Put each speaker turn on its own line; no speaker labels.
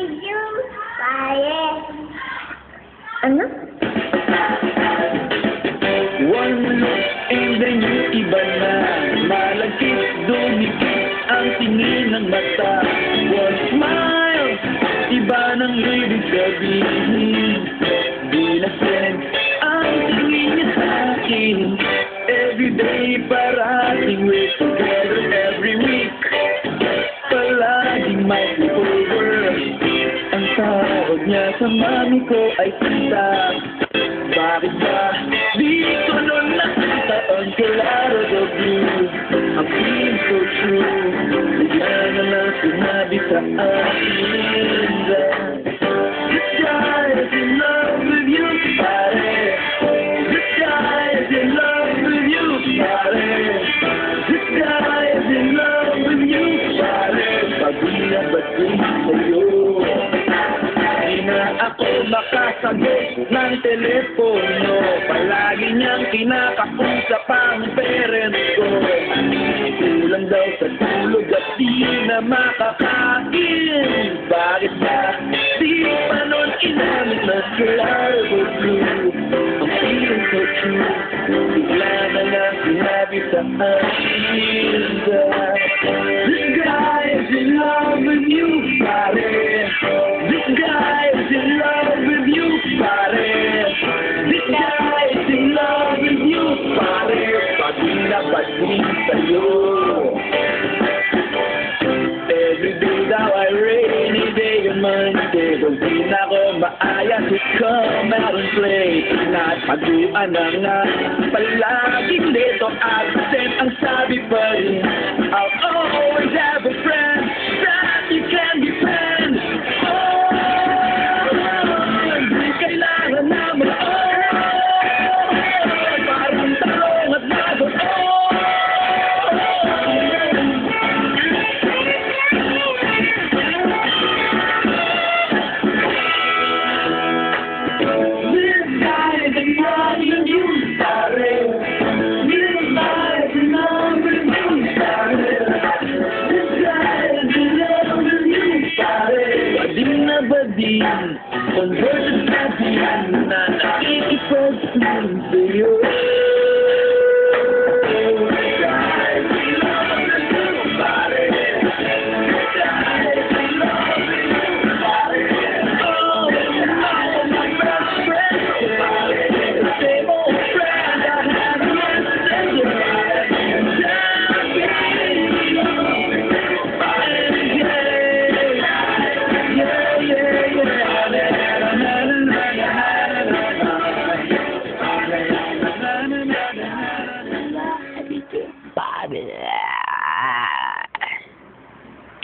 with you, pare. Ano?
One look and then yung iba na malagkit, dumikit ang tingin ng mata. One smile, iba nang ibig sabihin. Di na friend ang tingin niya sa akin. Everyday parating we're together every week. Palaging may over. Ang tawag niya sa mami ko ay tita. Bakit ba di ko nun nakita ang klaro the blue? Ang feeling so true. Bigla na lang sinabi sa akin that this guy is in love with you, pare. This guy is in love with you, pare. This guy is in love with you, pare. Pag binabati sa'yo, di na ako makasagot ng telepono. Palagi niyang kinakausap ang parents ko. Kulang daw sa tulog at di na makakain. Bakit ba di pa nun inamit na klaro blue? Ang feeling so true. Bigla na lang sinabi sa akin that this guy is in love with you, pare. This guy is in love with you, pare. This guy is in love with you, pare. Pag-inapagin sa'yo. Everyday daw ay rainy day on Monday. Kung di na ko maaya to come out and play. Nataguan na nga palaging dito absent. Ang sabi pa rin, I'll always have a friend that you can depend. Hindi kailangan na parang talong at lagot. Bading na bading,